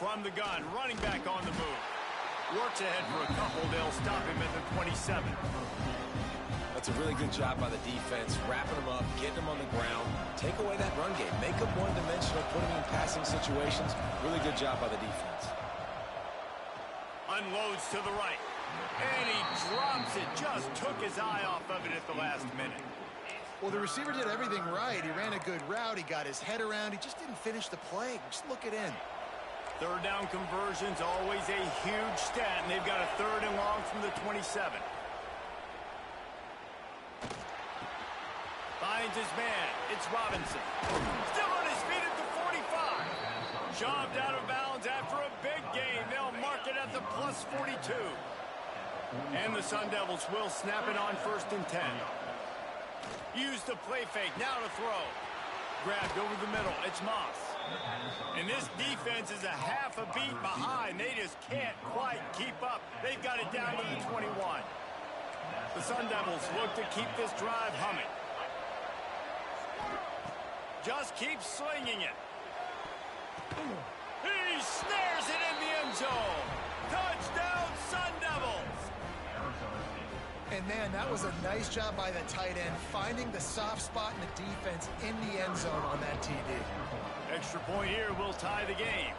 from the gun, running back on the move. Works ahead for a couple. They'll stop him at the 27. That's a really good job by the defense, wrapping him up, getting him on the ground, take away that run game, make him one-dimensional, put him in passing situations. Really good job by the defense. Unloads to the right, and he drops it. Just took his eye off of it at the last minute. Well, the receiver did everything right. He ran a good route. He got his head around. He just didn't finish the play. Just look it in. Third down conversion's always a huge stat, and they've got a 3rd and long from the 27. Finds his man. It's Robinson. Still on his feet at the 45. Shoved out of bounds after a big gain. They'll mark it at the plus 42. And the Sun Devils will snap it on 1st and 10. Use the play fake. Now to throw. Grabbed over the middle. It's Moss. And this defense is a half a beat behind. They just can't quite keep up. They've got it down to the 21. The Sun Devils look to keep this drive humming. Just keeps slinging it. He snares it in the end zone. Touchdown, Sun Devils. And, man, that was a nice job by the tight end, finding the soft spot in the defense in the end zone on that TD. Extra point here will tie the game.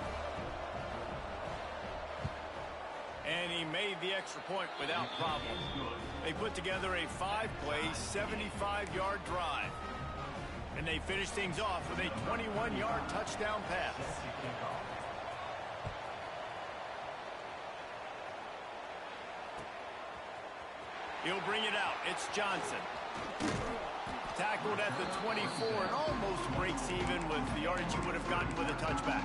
And he made the extra point without problem. They put together a 5-play, 75-yard drive. And they finish things off with a 21-yard touchdown pass. He'll bring it out. It's Johnson. Tackled at the 24 and almost breaks even with the yardage he would have gotten with a touchback.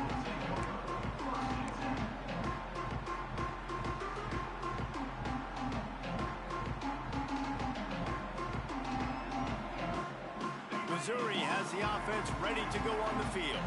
Missouri has the offense ready to go on the field.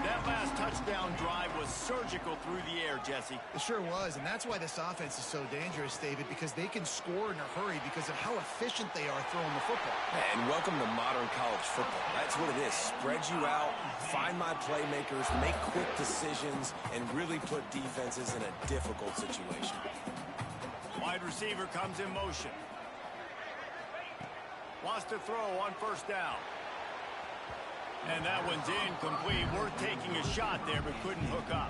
That last touchdown drive was surgical through the air, Jesse. It sure was, and that's why this offense is so dangerous, David, because they can score in a hurry because of how efficient they are throwing the football. And welcome to modern college football. That's what it is. Spread you out, find my playmakers, make quick decisions, and really put defenses in a difficult situation. Wide receiver comes in motion. Wants to throw on 1st down. And that one's incomplete. Worth taking a shot there, but couldn't hook up.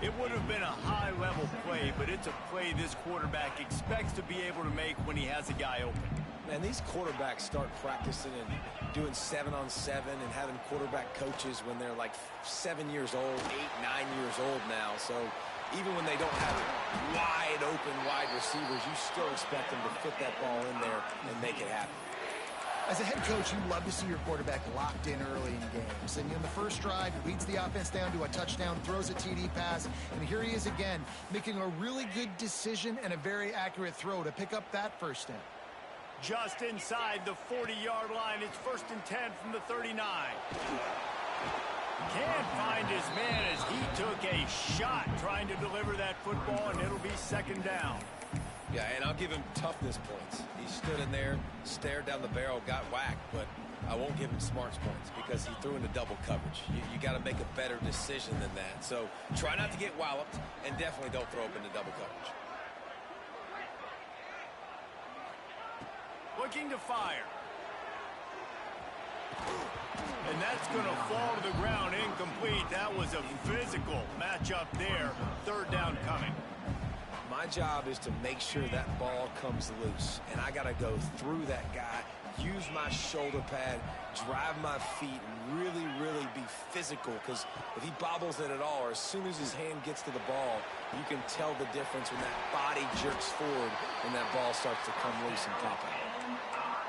It would have been a high-level play, but it's a play this quarterback expects to be able to make when he has a guy open. Man, these quarterbacks start practicing and doing 7-on-7 and having quarterback coaches when they're like 7 years old, 8, 9 years old now. So even when they don't have wide open wide receivers, you still expect them to fit that ball in there and make it happen. As a head coach, you love to see your quarterback locked in early in games. And in the first drive, he leads the offense down to a touchdown, throws a TD pass, and here he is again, making a really good decision and a very accurate throw to pick up that 1st down. Just inside the 40-yard line. It's 1st and 10 from the 39. Can't find his man as he took a shot trying to deliver that football, and it'll be 2nd down. Yeah, and I'll give him toughness points. He stood in there, stared down the barrel, got whacked, but I won't give him smarts points because he threw into double coverage. You got to make a better decision than that. So try not to get walloped, and definitely don't throw up into double coverage. Looking to fire. And that's going to fall to the ground incomplete. That was a physical matchup there. 3rd down coming. My job is to make sure that ball comes loose, and I got to go through that guy, use my shoulder pad, drive my feet, and really, really be physical, because if he bobbles it at all, or as soon as his hand gets to the ball, you can tell the difference when that body jerks forward and that ball starts to come loose and pop out.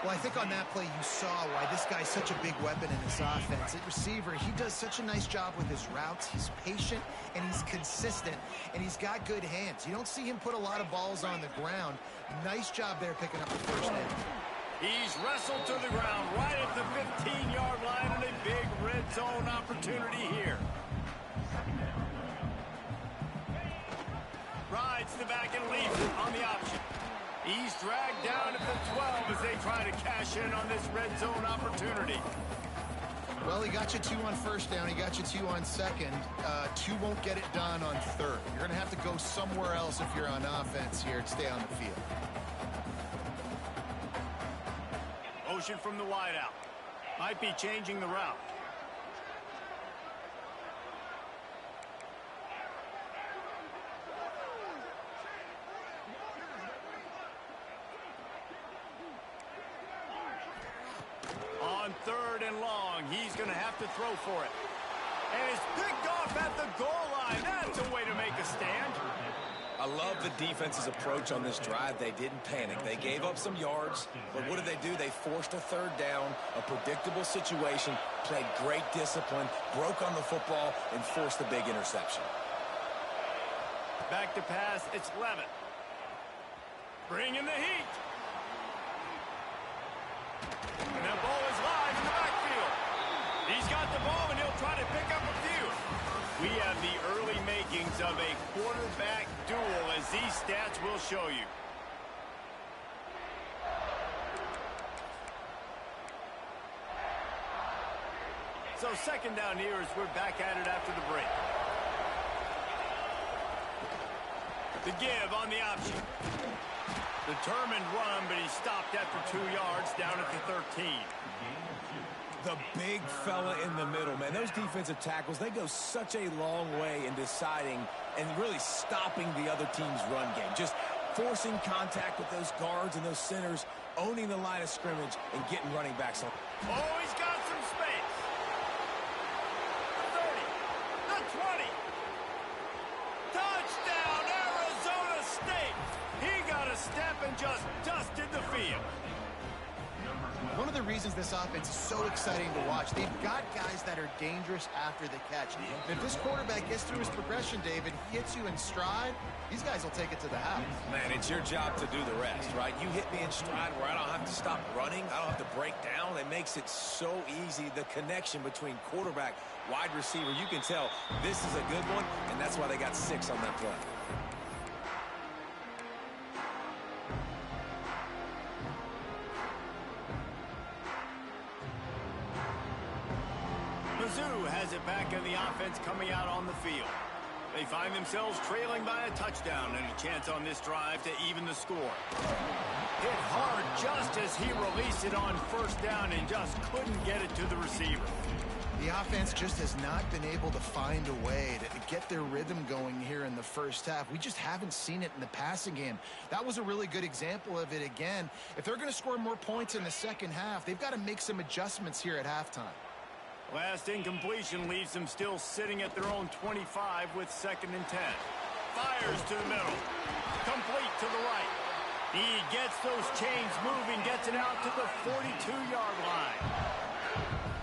Well, I think on that play you saw why this guy's such a big weapon in this offense. At receiver, he does such a nice job with his routes. He's patient, and he's consistent, and he's got good hands. You don't see him put a lot of balls on the ground. Nice job there picking up the 1st down. He's wrestled to the ground right at the 15-yard line, and a big red zone opportunity here. Rides the back and leaves it on the option. He's dragged down at the 12 as they try to cash in on this red zone opportunity. Well, he got you 2 on first down. He got you 2 on second. 2 won't get it done on third. You're going to have to go somewhere else if you're on offense here to stay on the field. Motion from the wideout. Might be changing the route. On third and long, he's going to have to throw for it. And it's picked off at the goal line. That's a way to make a stand. I love the defense's approach on this drive. They didn't panic. They gave up some yards, but what did they do? They forced a third down, a predictable situation, played great discipline, broke on the football, and forced the big interception. Back to pass, it's Levitt. Bringing the heat. And that ball is live in the backfield. He's got the ball, and he'll try to pick up a few. We have the early makings of a quarterback duel, as these stats will show you. So second down here as we're back at it after the break. The give on the option. Determined run, but he stopped after 2 yards down at the 13. The big fella in the middle, man. Those defensive tackles, they go such a long way in deciding and really stopping the other team's run game. Just forcing contact with those guards and those centers, owning the line of scrimmage, and getting running backs on. Oh, he's got some space. The 30, the 20. Touchdown, Arizona State. He got a step and just dusted the field. One of the reasons this offense is so exciting to watch, they've got guys that are dangerous after the catch. And if this quarterback gets through his progression, David, he hits you in stride, these guys will take it to the house. Man, it's your job to do the rest, right? You hit me in stride where I don't have to stop running. I don't have to break down. It makes it so easy, the connection between quarterback, wide receiver. You can tell this is a good one, and that's why they got 6 on that play. Mizzou has it back in the offense coming out on the field. They find themselves trailing by a touchdown and a chance on this drive to even the score. Hit hard just as he released it on first down and just couldn't get it to the receiver. The offense just has not been able to find a way to get their rhythm going here in the first half. We just haven't seen it in the passing game. That was a really good example of it again. If they're going to score more points in the second half, they've got to make some adjustments here at halftime. Last incompletion leaves them still sitting at their own 25 with 2nd and 10. Fires to the middle. Complete to the right. He gets those chains moving, gets it out to the 42-yard line.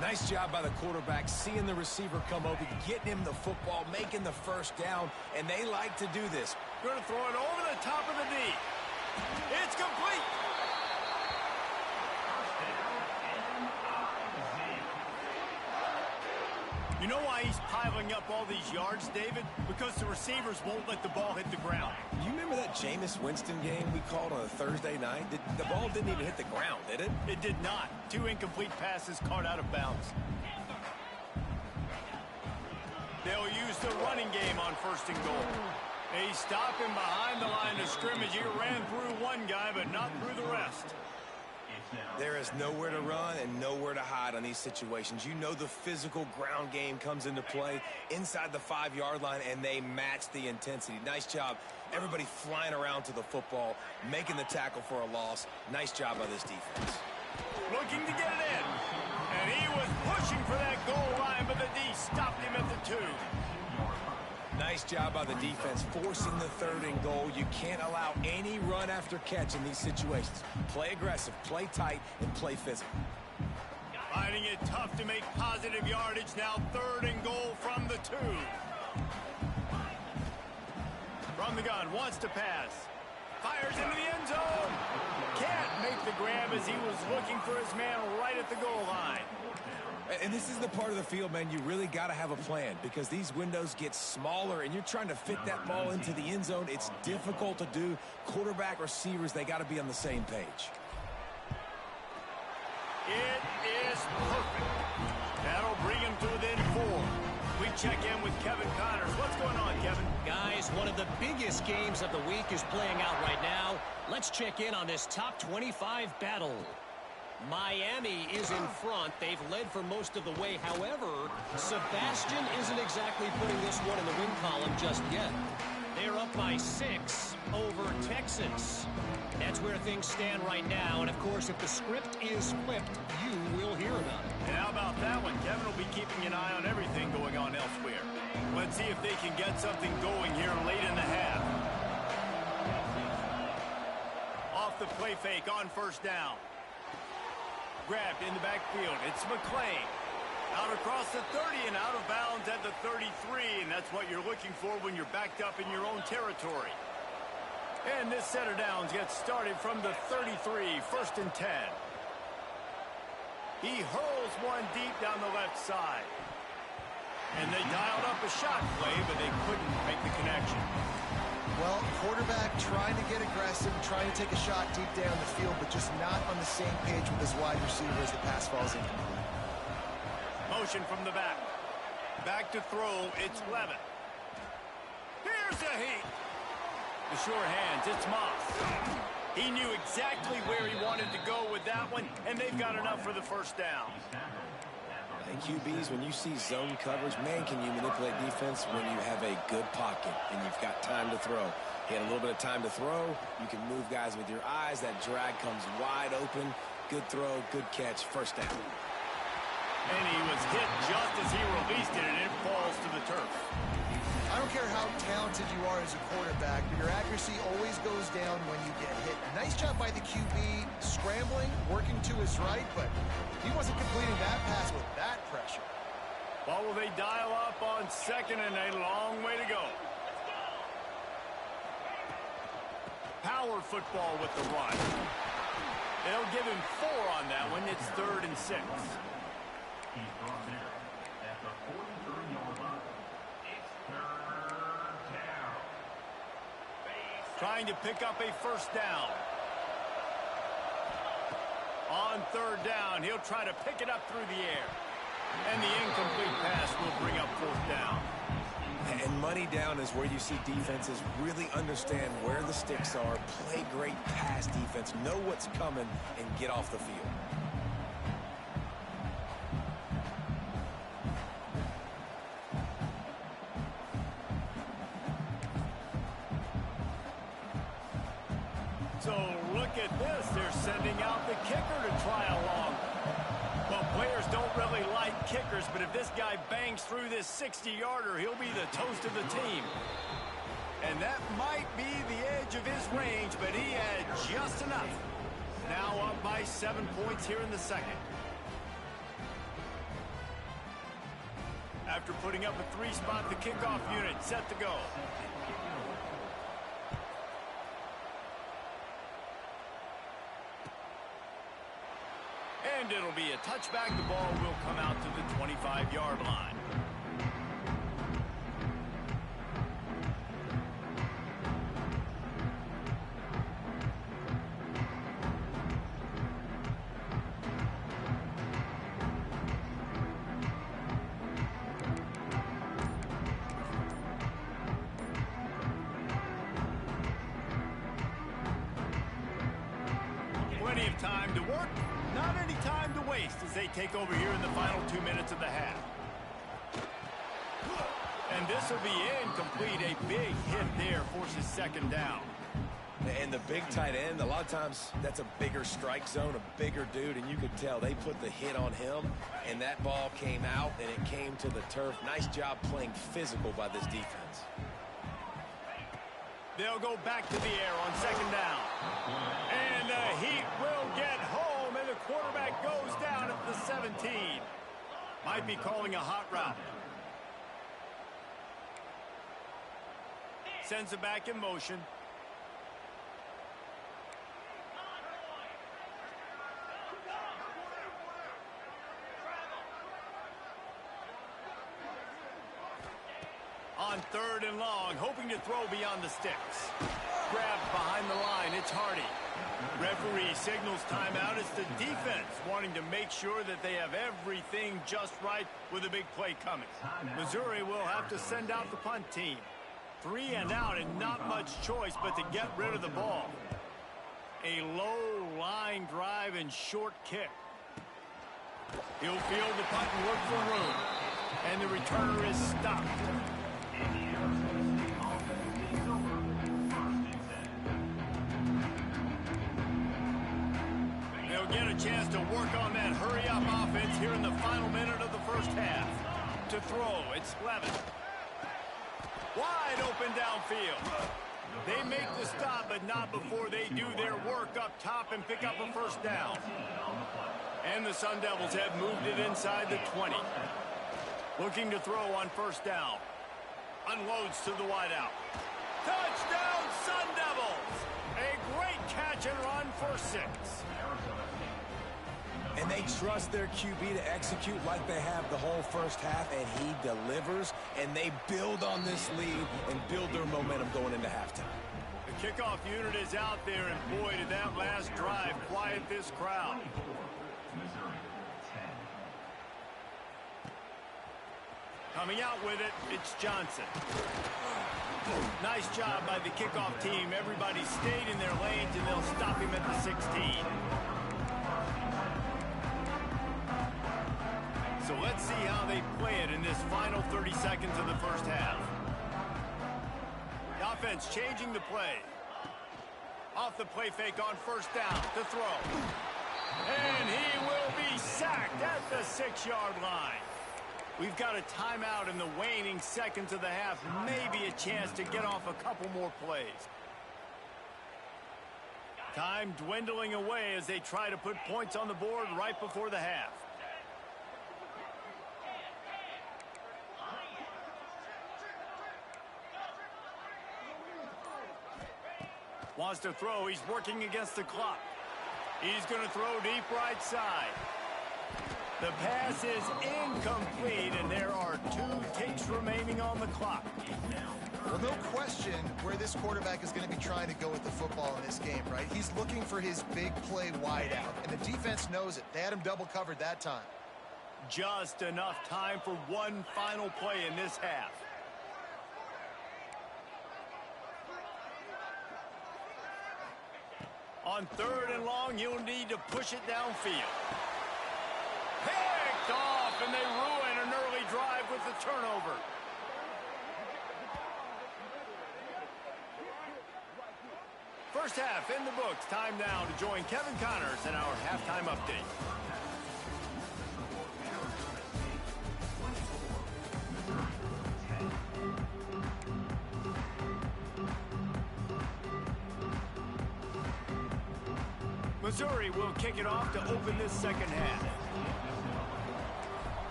Nice job by the quarterback, seeing the receiver come open, getting him the football, making the first down, and they like to do this. Going to throw it over the top of the D. It's complete. You know why he's piling up all these yards, David? Because the receivers won't let the ball hit the ground. You remember that Jameis Winston game we called on a Thursday night? The ball didn't even hit the ground, did it? It did not. 2 incomplete passes caught out of bounds. They'll use the running game on 1st and goal. They stop him behind the line of scrimmage. He ran through one guy, but not through the rest. There is nowhere to run and nowhere to hide on these situations. You know the physical ground game comes into play inside the 5-yard line, and they match the intensity. Nice job. Everybody flying around to the football, making the tackle for a loss. Nice job by this defense. Looking to get it in. And he was pushing for that goal line, but the D stopped him at the 2. Nice job by the defense, forcing the 3rd and goal. You can't allow any run after catch in these situations. Play aggressive, play tight, and play physical. Finding it tough to make positive yardage. Now 3rd and goal from the 2. From the gun, wants to pass. Fires into the end zone. Can't make the grab as he was looking for his man right at the goal line. And this is the part of the field, man, you really got to have a plan because these windows get smaller and you're trying to fit that ball into the end zone. It's difficult to do. Quarterback, receivers, they got to be on the same page. It is perfect. That'll check in with Kevin Connors. What's going on, Kevin? Guys, one of the biggest games of the week is playing out right now. Let's check in on this top 25 battle. Miami is in front. They've led for most of the way. However, Sebastian isn't exactly putting this one in the win column just yet. They're up by 6 over Texas. That's where things stand right now. And, of course, if the script is flipped, you will hear about it. And how about that one? Kevin will be keeping an eye on everything going on elsewhere. Let's see if they can get something going here late in the half. Off the play fake on first down. Grabbed in the backfield. It's McClain. Out across the 30 and out of bounds at the 33. And that's what you're looking for when you're backed up in your own territory. And this set of downs gets started from the 33, 1st and 10. He hurls one deep down the left side. And they dialed up a shot play, but they couldn't make the connection. Well, quarterback trying to get aggressive, trying to take a shot deep down the field, but just not on the same page with his wide receiver as the pass falls incomplete. Motion from the back. Back to throw, it's Levin. Here's a heat. The sure hands, it's Moss. He knew exactly where he wanted to go with that one, and they've got enough for the first down. And QBs, when you see zone coverage, man, can you manipulate defense when you have a good pocket and you've got time to throw. He had a little bit of time to throw. You can move guys with your eyes. That drag comes wide open. Good throw, good catch, first down. And he was hit just as he released it, and it falls to the turf. I don't care how talented you are as a quarterback, but your accuracy always goes down when you get hit. Nice job by the QB, scrambling, working to his right, but he wasn't completing that pass with that pressure. Well, will they dial up on second and a long way to go? Power football with the run. They'll give him 4 on that one. It's 3rd and 6. Trying to pick up a first down. On 3rd down, he'll try to pick it up through the air. And the incomplete pass will bring up 4th down. And money down is where you see defenses really understand where the sticks are, play great pass defense, know what's coming, and get off the field. So look at this. They're sending out the kicker to try along. Well, players don't really like kickers, but if this guy bangs through this 60-yarder, he'll be the toast of the team. And that might be the edge of his range, but he had just enough. Now up by 7 points here in the second. After putting up a 3-spot, the kickoff unit set to go. And it'll be a touchback. The ball will come out to the 25-yard line. Plenty of time to work. Not any time to waste as they take over here in the final 2 minutes of the half. And this will be incomplete. A big hit there forces 2nd down. And the big tight end, a lot of times that's a bigger strike zone, a bigger dude, and you could tell they put the hit on him, and that ball came out, and it came to the turf. Nice job playing physical by this defense. They'll go back to the air on 2nd down. And the Heat will get home, and the quarterback goes down at the 17. Might be calling a hot route. Sends it back in motion. On 3rd and long, hoping to throw beyond the sticks. Grabbed behind the line, it's Hardy. Referee signals timeout. It's the defense wanting to make sure that they have everything just right with a big play coming. Missouri will have to send out the punt team. 3 and out and not much choice but to get rid of the ball. A low line drive and short kick. He'll field the punt and look for room. And the returner is stopped. They'll get a chance to work on that hurry-up offense here in the final minute of the first half. To throw, it's Levin. Wide open downfield. They make the stop, but not before they do their work up top and pick up a first down. And the Sun Devils have moved it inside the 20. Looking to throw on first down. Unloads to the wideout. Touchdown, Sun Devils! A great catch and run for 6. And they trust their QB to execute like they have the whole first half, and he delivers, and they build on this lead and build their momentum going into halftime. The kickoff unit is out there, and boy, did that last drive quiet this crowd. Coming out with it, it's Johnson. Nice job by the kickoff team. Everybody stayed in their lanes, and they'll stop him at the 16. So let's see how they play it in this final 30 seconds of the first half. The offense changing the play. Off the play fake on first down to throw. And he will be sacked at the 6-yard line. We've got a timeout in the waning seconds of the half. Maybe a chance to get off a couple more plays. Time dwindling away as they try to put points on the board right before the half. Wants to throw. He's working against the clock. He's going to throw deep right side. The pass is incomplete, and there are 2 ticks remaining on the clock. Well, no question where this quarterback is going to be trying to go with the football in this game, right? He's looking for his big play wide out, and the defense knows it. They had him double covered that time. Just enough time for one final play in this half. On 3rd and long, you'll need to push it downfield. Picked off, and they ruin an early drive with the turnover. First half in the books. Time now to join Kevin Connors in our halftime update. Missouri will kick it off to open this second half.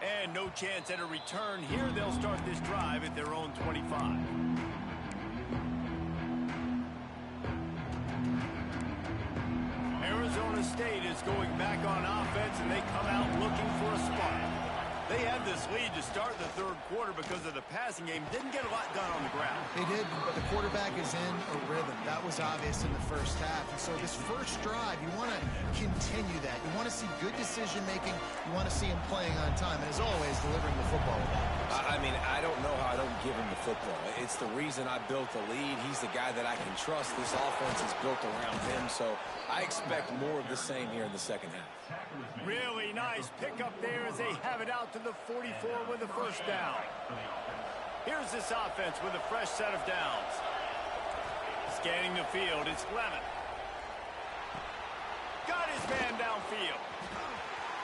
And no chance at a return here. They'll start this drive at their own 25. Arizona State is going back on offense, and they come out looking for a spark. They had this lead to start the 3rd quarter because of the passing game. Didn't get a lot done on the ground. They did, but the quarterback is in a rhythm. That was obvious in the first half. And so this first drive, you want to continue that. You want to see good decision-making. You want to see him playing on time. And as always, delivering the football. I mean, I don't know how I don't give him the football. It's the reason I built the lead. He's the guy that I can trust. This offense is built around him. So I expect more of the same here in the second half. Really nice pickup there as they have it out to the 44 with the first down. Here's this offense with a fresh set of downs. Scanning the field, it's Levin. Got his man downfield.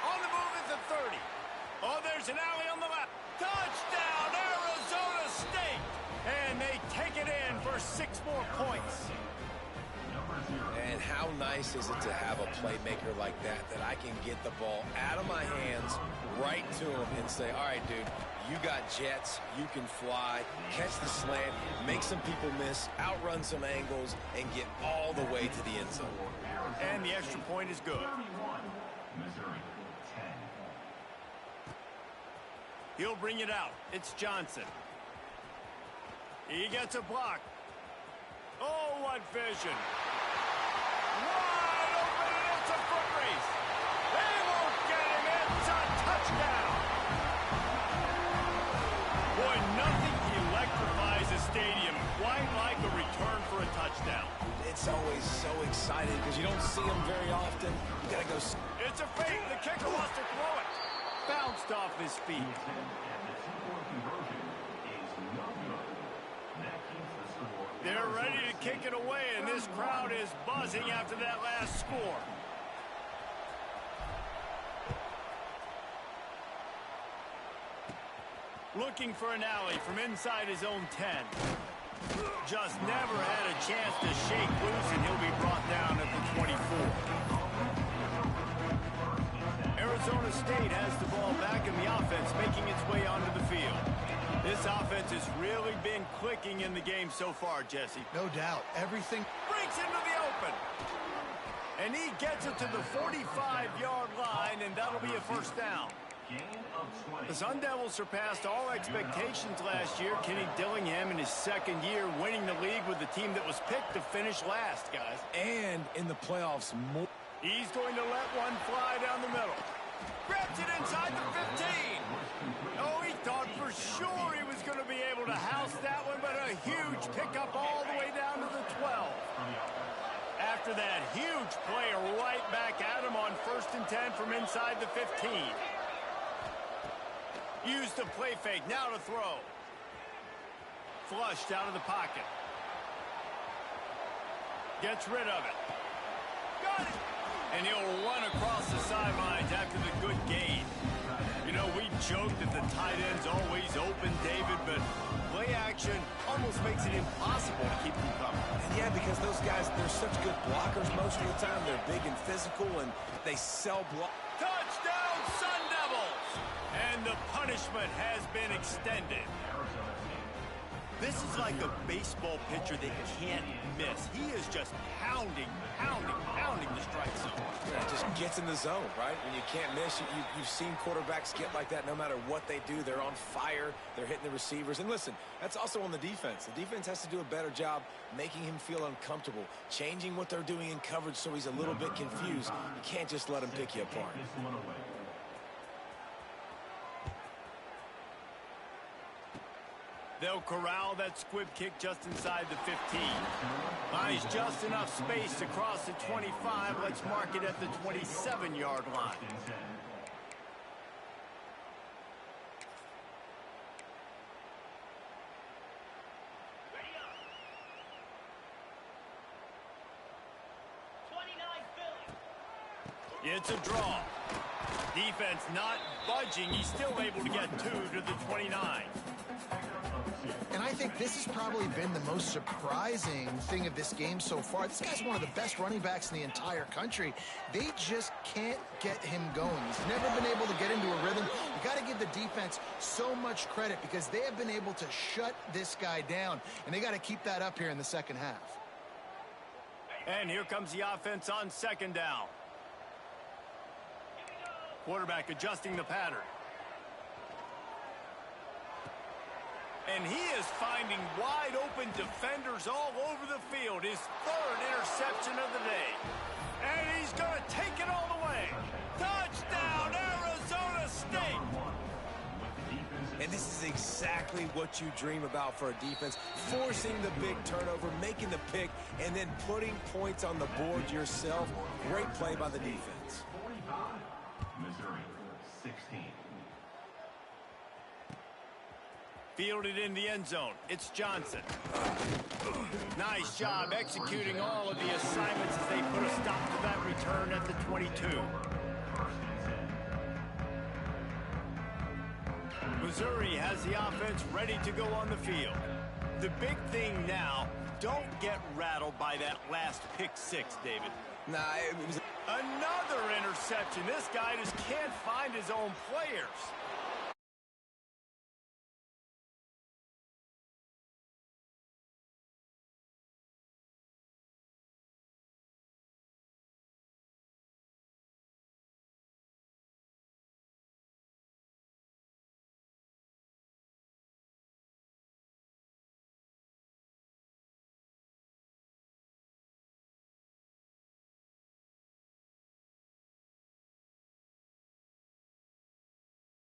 On the move at the 30. Oh, there's an alley on the left. Touchdown, Arizona State! And they take it in for 6 more points. And how nice is it to have a playmaker like that I can get the ball out of my hands right to him and say, all right, dude, you got jets, you can fly, catch the slant, make some people miss, outrun some angles, and get all the way to the end zone. And the extra point is good. He'll bring it out. It's Johnson. He gets a block. Oh, what vision. Wide open, and it's a foot race. They won't get him. It's a touchdown. Boy, nothing electrifies a stadium quite like a return for a touchdown. It's always so exciting because you don't see them very often. You got to go. It's a fake. The kicker wants to throw it. Bounced off his feet. They're ready to kick it away, and this crowd is buzzing after that last score. Looking for an alley from inside his own 10. Just never had a chance to shake loose, and he'll be brought down at the 24. Arizona State has the ball back in the offense, making its way onto the field. This offense has really been clicking in the game so far, Jesse. No doubt. Everything Breaks into the open. And he gets it to the 45-yard line, and that'll be a first down. The Sun Devils surpassed all expectations last year. Kenny Dillingham in his second year winning the league with the team that was picked to finish last, guys. And in the playoffs, more. He's going to let one fly down the middle. Grabs it inside the 15. Oh, he thought for sure he was going to be able to house that one, but a huge pickup all the way down to the 12. After that huge play, right back at him on 1st and 10 from inside the 15. Used the play fake, now to throw. Flushed out of the pocket. Gets rid of it. Got it! And he'll run across the sidelines after the good gain. You know, we joked that the tight end's always open, David, but play action almost makes it impossible to keep them coming. And yeah, because those guys, they're such good blockers most of the time. They're big and physical, and they sell block. Touchdown, Sun Devils! And the punishment has been extended. This is like a baseball pitcher that can't miss. He is just pounding the strike zone. Yeah, it just gets in the zone, right? When you can't miss, you've seen quarterbacks get like that no matter what they do. They're on fire. They're hitting the receivers. And listen, that's also on the defense. The defense has to do a better job making him feel uncomfortable, changing what they're doing in coverage so he's a little bit confused. You can't just let him pick you apart. They'll corral that squib kick just inside the 15. Buys just enough space to cross the 25. Let's mark it at the 27-yard line. It's a draw. Defense not budging. He's still able to get 2 to the 29. And I think this has probably been the most surprising thing of this game so far. This guy's one of the best running backs in the entire country. They just can't get him going. He's never been able to get into a rhythm. You got to give the defense so much credit because they have been able to shut this guy down, and they got to keep that up here in the second half. And here comes the offense on 2nd down. Quarterback adjusting the pattern. And he is finding wide open defenders all over the field. His 3rd interception of the day. And he's going to take it all the way. Touchdown, Arizona State. And this is exactly what you dream about for a defense. Forcing the big turnover, making the pick, and then putting points on the board yourself. Great play by the defense. Missouri, 16. Fielded in the end zone. It's Johnson. Nice job executing all of the assignments as they put a stop to that return at the 22. Missouri has the offense ready to go on the field. The big thing now, don't get rattled by that last pick 6, David. Nah, it was Another interception. This guy just can't find his own players.